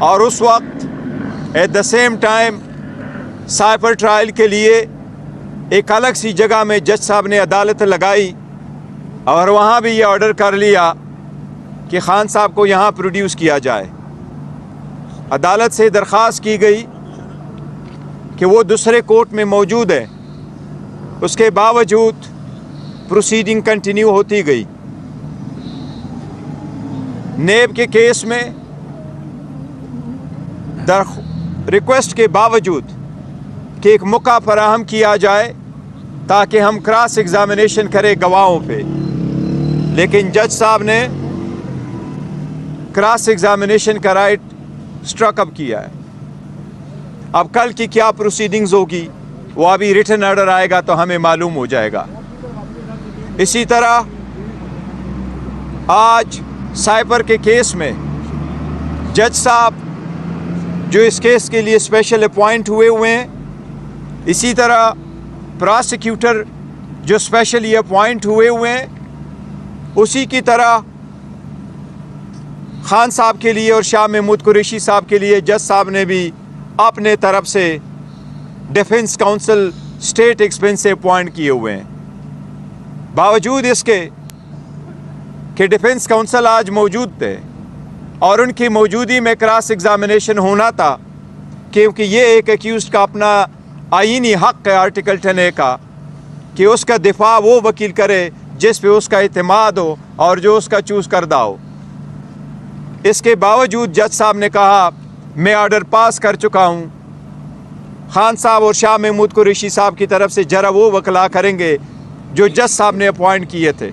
اور اس وقت at the same time cypher trial کے لیے ایک الگ سی جگہ میں جج صاحب نے عدالت لگائی اور وہاں بھی یہ آرڈر کر لیا کہ خان صاحب کو یہاں پروڈیوس کیا جائے۔ عدالت سے درخواست کی گئی کہ وہ دوسرے کورٹ میں موجود ہے، اس کے باوجود پروسیڈنگ کنٹینیو ہوتی گئی۔ نیب کے کیس میں ریکویسٹ کے باوجود کہ ایک موقع فراہم کیا جائے تاکہ ہم کراس ایگزامینیشن کریں گواہوں پہ، لیکن جج صاحب نے کراس ایگزامینیشن کا رائٹ اسٹرک اپ کیا ہے۔ اب کل کی کیا پروسیڈنگز ہوگی وہ ابھی ریٹن آرڈر آئے گا تو ہمیں معلوم ہو جائے گا۔ اسی طرح آج سائپر کے کیس میں جج صاحب جو اس کیس کے لیے اسپیشل اپوائنٹ ہوئے ہیں، اسی طرح پراسیکیوٹر جو اسپیشلی اپوائنٹ ہوئے ہیں، اسی کی طرح خان صاحب کے لیے اور شاہ محمود قریشی صاحب کے لیے جج صاحب نے بھی اپنے طرف سے ڈیفنس کونسل اسٹیٹ ایکسپینس سے اپوائنٹ کیے ہوئے ہیں۔ باوجود اس کے کہ ڈیفنس کونسل آج موجود تھے اور ان کی موجودگی میں کراس ایگزامینیشن ہونا تھا، کیونکہ یہ ایک ایکیوزڈ کا اپنا آئینی حق ہے آرٹیکل 10A کا کہ اس کا دفاع وہ وکیل کرے جس پہ اس کا اعتماد ہو اور جو اس کا چوز کردہ ہو۔ اس کے باوجود جج صاحب نے کہا میں آرڈر پاس کر چکا ہوں، خان صاحب اور شاہ محمود قریشی صاحب کی طرف سے ذرا وہ وکلا کریں گے جو جج صاحب نے اپوائنٹ کیے تھے،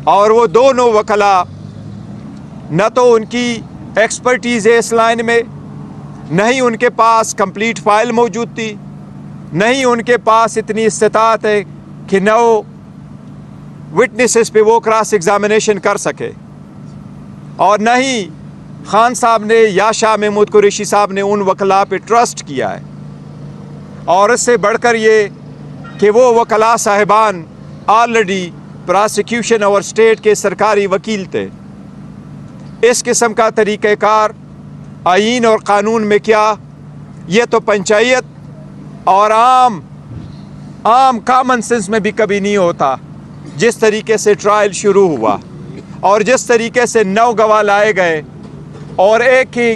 اور وہ دونوں وکلا نہ تو ان کی ایکسپرٹیز ہے اس لائن میں، نہ ہی ان کے پاس کمپلیٹ فائل موجود تھی، نہ ہی ان کے پاس اتنی استطاعت ہے کہ نہ وہ وٹنسز پہ وہ کراس ایگزامینیشن کر سکے، اور نہ ہی خان صاحب نے یا شاہ محمود قریشی صاحب نے ان وکلا پہ ٹرسٹ کیا ہے۔ اور اس سے بڑھ کر یہ کہ وہ وکلا صاحبان آلریڈی پراسیکیوشن اور اسٹیٹ کے سرکاری وکیل تھے۔ اس قسم کا طریقہ کار آئین اور قانون میں کیا، یہ تو پنچایت اور عام کامن سینس میں بھی کبھی نہیں ہوتا۔ جس طریقے سے ٹرائل شروع ہوا اور جس طریقے سے 9 گواہ لائے گئے اور ایک ہی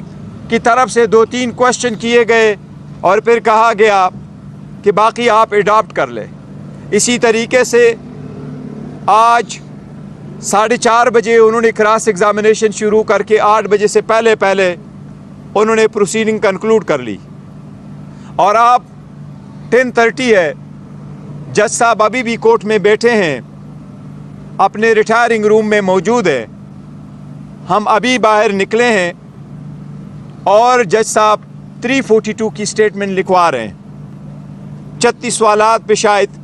کی طرف سے 2-3 کوشچن کیے گئے اور پھر کہا گیا کہ باقی آپ اڈاپٹ کر لیں، اسی طریقے سے آج 4:30 بجے انہوں نے کراس ایگزامینیشن شروع کر کے 8 بجے سے پہلے انہوں نے پروسیڈنگ کنکلوڈ کر لی، اور آپ 10:30 ہے، جج صاحب ابھی بھی کورٹ میں بیٹھے ہیں، اپنے ریٹائرنگ روم میں موجود ہے، ہم ابھی باہر نکلے ہیں اور جج صاحب 342 کی سٹیٹمنٹ لکھوا رہے ہیں، 36 سوالات پہ شاید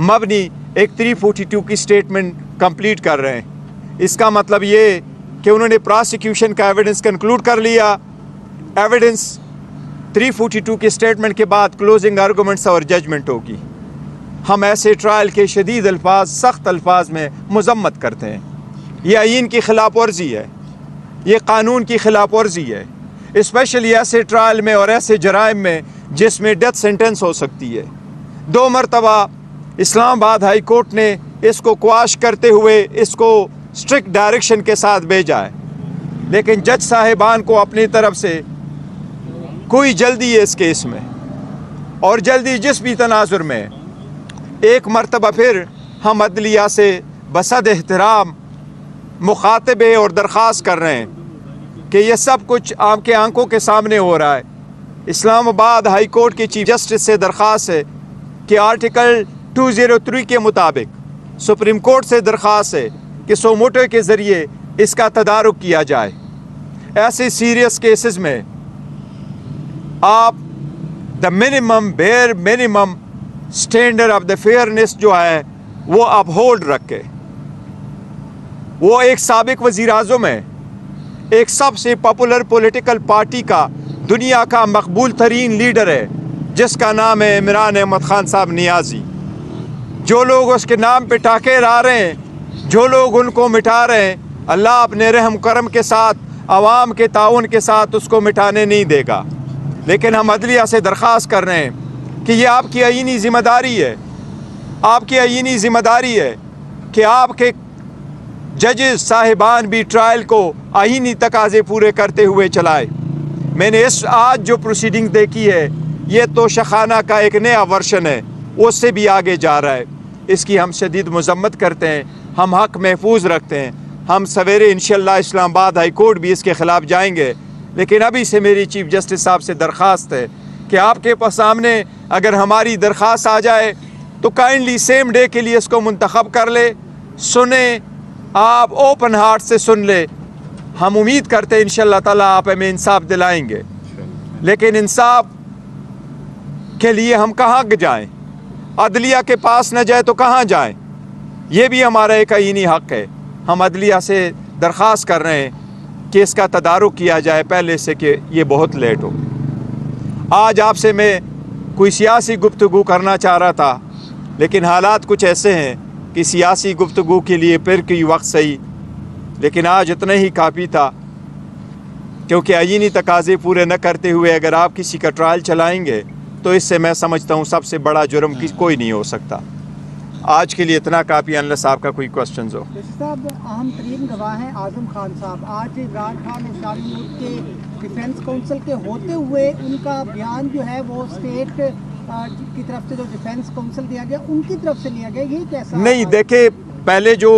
مبنی ایک 342 کی سٹیٹمنٹ کمپلیٹ کر رہے ہیں۔ اس کا مطلب یہ کہ انہوں نے پراسیکیوشن کا ایویڈنس کنکلوڈ کر لیا، ایویڈنس 342 کی سٹیٹمنٹ کے بعد کلوزنگ آرگومنٹس اور ججمنٹ ہوگی۔ ہم ایسے ٹرائل کے شدید الفاظ، سخت الفاظ میں مذمت کرتے ہیں۔ یہ آئین کی خلاف ورزی ہے، یہ قانون کی خلاف ورزی ہے، اسپیشلی ایسے ٹرائل میں اور ایسے جرائم میں جس میں ڈیتھ سینٹنس ہو سکتی ہے۔ 2 مرتبہ اسلام آباد ہائی کورٹ نے اس کو کواش کرتے ہوئے اس کو اسٹرکٹ ڈائریکشن کے ساتھ بھیجا ہے، لیکن جج صاحبان کو اپنی طرف سے کوئی جلدی ہے اس کیس میں، اور جلدی جس بھی تناظر میں ایک مرتبہ پھر ہم عدلیہ سے بصد احترام مخاطبے اور درخواست کر رہے ہیں کہ یہ سب کچھ آپ کے آنکھوں کے سامنے ہو رہا ہے۔ اسلام آباد ہائی کورٹ کے چیف جسٹس سے درخواست ہے کہ آرٹیکل 203 کے مطابق سپریم کورٹ سے درخواست ہے کہ سو موٹو کے ذریعے اس کا تدارک کیا جائے۔ ایسے سیریس کیسز میں آپ the bare minimum standard of the fairness جو ہے وہ اپ ہولڈ رکھے۔ وہ ایک سابق وزیر اعظم ہے، ایک سب سے پاپولر پولیٹیکل پارٹی کا دنیا کا مقبول ترین لیڈر ہے جس کا نام ہے عمران احمد خان صاحب نیازی۔ جو لوگ اس کے نام پہ ٹاکے لا رہے ہیں، جو لوگ ان کو مٹا رہے ہیں، اللہ اپنے رحم کرم کے ساتھ عوام کے تعاون کے ساتھ اس کو مٹانے نہیں دے گا، لیکن ہم عدلیہ سے درخواست کر رہے ہیں کہ یہ آپ کی آئینی ذمہ داری ہے، آپ کی آئینی ذمہ داری ہے کہ آپ کے ججز صاحبان بھی ٹرائل کو آئینی تقاضے پورے کرتے ہوئے چلائے۔ میں نے آج جو پروسیڈنگ دیکھی ہے یہ تو شخانہ کا ایک نیا ورژن ہے، اس سے بھی آگے جا رہا ہے۔ اس کی ہم شدید مذمت کرتے ہیں، ہم حق محفوظ رکھتے ہیں، ہم سویرے انشاءاللہ اسلام آباد ہائی کورٹ بھی اس کے خلاف جائیں گے، لیکن ابھی سے میری چیف جسٹس صاحب سے درخواست ہے کہ آپ کے سامنے اگر ہماری درخواست آ جائے تو کائنڈلی سیم ڈے کے لیے اس کو منتخب کر لے، سنیں، آپ اوپن ہارٹ سے سن لے۔ ہم امید کرتے ہیں انشاءاللہ تعالیٰ آپ ہمیں انصاف دلائیں گے، لیکن انصاف کے لیے ہم کہاں جائیں؟ عدلیہ کے پاس نہ جائے تو کہاں جائیں؟ یہ بھی ہمارا ایک آئینی حق ہے۔ ہم عدلیہ سے درخواست کر رہے ہیں کہ اس کا تدارک کیا جائے پہلے سے کہ یہ بہت لیٹ ہو۔ آج آپ سے میں کوئی سیاسی گفتگو کرنا چاہ رہا تھا، لیکن حالات کچھ ایسے ہیں کہ سیاسی گفتگو کے لیے پھر کوئی وقت صحیح، لیکن آج اتنا ہی کافی تھا، کیونکہ آئینی تقاضے پورے نہ کرتے ہوئے اگر آپ کسی کا ٹرائل چلائیں گے تو اس سے میں سمجھتا ہوں سب سے بڑا جرم کوئی نہیں ہو سکتا۔ آج کے لیے اتنا کافی، انلیس آپ کا کوئی کوسچنز ہو۔ صاحب، اہم ترین گواہ ہیں اعظم خان صاحب۔ آج عمران خان اور شامی ملک کے ڈیفینس کونسل کے ہوتے ہوئے ان کا بیان جو ہے وہ اسٹیٹ کی طرف سے جو ڈیفینس کونسل دیا گیا ان کی طرف سے لیا گیا، یہ کیسا؟ نہیں، دیکھیں، پہلے جو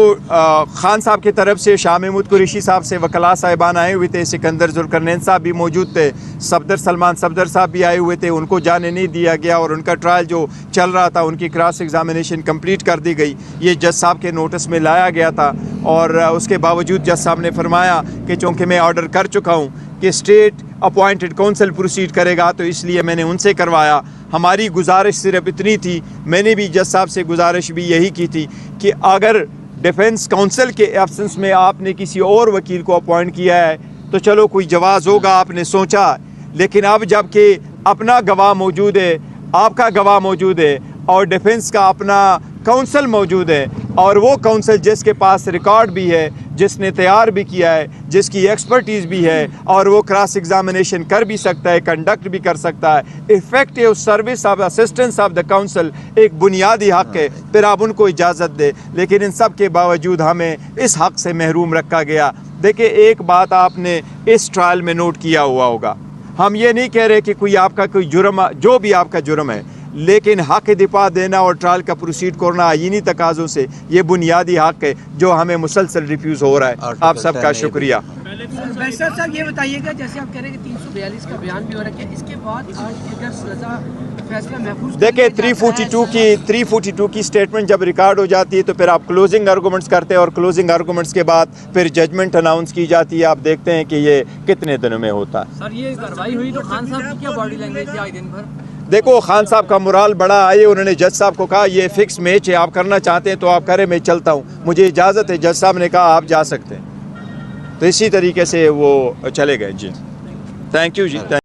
خان صاحب کی طرف سے شاہ محمود قریشی صاحب سے وکلاء صاحبان آئے ہوئے تھے، سکندر ذوالقرنین صاحب بھی موجود تھے، صفدر سلمان صفدر صاحب بھی آئے ہوئے تھے، ان کو جانے نہیں دیا گیا اور ان کا ٹرائل جو چل رہا تھا ان کی کراس ایگزامینیشن کمپلیٹ کر دی گئی۔ یہ جج صاحب کے نوٹس میں لایا گیا تھا اور اس کے باوجود جج صاحب نے فرمایا کہ چونکہ میں آرڈر کر چکا ہوں کہ اسٹیٹ اپوائنٹڈ کونسل پروسیڈ کرے گا تو اس لیے میں نے ان سے کروایا۔ ہماری گزارش صرف اتنی تھی، میں نے بھی جج صاحب سے گزارش بھی یہی کی تھی کہ اگر ڈیفنس کونسل کے ایبسنس میں آپ نے کسی اور وکیل کو اپوائنٹ کیا ہے تو چلو کوئی جواز ہوگا، آپ نے سوچا، لیکن اب جب کہ اپنا گواہ موجود ہے، آپ کا گواہ موجود ہے اور ڈیفنس کا اپنا کونسل موجود ہے اور وہ کونسل جس کے پاس ریکارڈ بھی ہے، جس نے تیار بھی کیا ہے، جس کی ایکسپرٹیز بھی ہے اور وہ کراس ایگزامینیشن کر بھی سکتا ہے، کنڈکٹ بھی کر سکتا ہے، effective service of assistance of the council ایک بنیادی حق ہے، پھر آپ ان کو اجازت دے، لیکن ان سب کے باوجود ہمیں اس حق سے محروم رکھا گیا۔ دیکھیں، ایک بات آپ نے اس ٹرائل میں نوٹ کیا ہوا ہوگا، ہم یہ نہیں کہہ رہے کہ کوئی آپ کا کوئی جرم، جو بھی آپ کا جرم ہے، لیکن حق دفاع دینا اور ٹرائل کا پروسیڈ کرنا آئینی تقاضوں سے یہ بنیادی حق ہے جو ہمیں مسلسل ریفیوز ہو رہا ہے۔ آپ سب کا شکریہ۔ بیشتر صاحب یہ بتائیے گا، جیسے آپ کہہ رہے ہیں کہ 342 کا بیان بھی ہو رہا ہے، اس کے بعد آج اگر سزا فیصلہ محفوظ، دیکھیں 342 کی سٹیٹمنٹ جب ریکارڈ ہو جاتی ہے تو پھر آپ کلوزنگ آرگومنٹس کرتے ہیں اور کلوزنگ آرگومنٹس کے بعد پھر ججمنٹ اناؤنس کی جاتی ہے۔ آپ دیکھتے ہیں کہ یہ کتنے دنوں میں ہوتا ہے۔ سر یہ کارروائی ہوئی تو خان صاحب کی کیا باڈی لینگویج تھی آج دن بھر؟ دیکھو، خان صاحب کا مرال بڑا آئے، انہوں نے جج صاحب کو کہا یہ فکس میچ ہے، آپ کرنا چاہتے ہیں تو آپ کریں، میں چلتا ہوں، مجھے اجازت ہے۔ جج صاحب نے کہا آپ جا سکتے ہیں، تو اسی طریقے سے وہ چلے گئے۔ جی، تھینک یو جی۔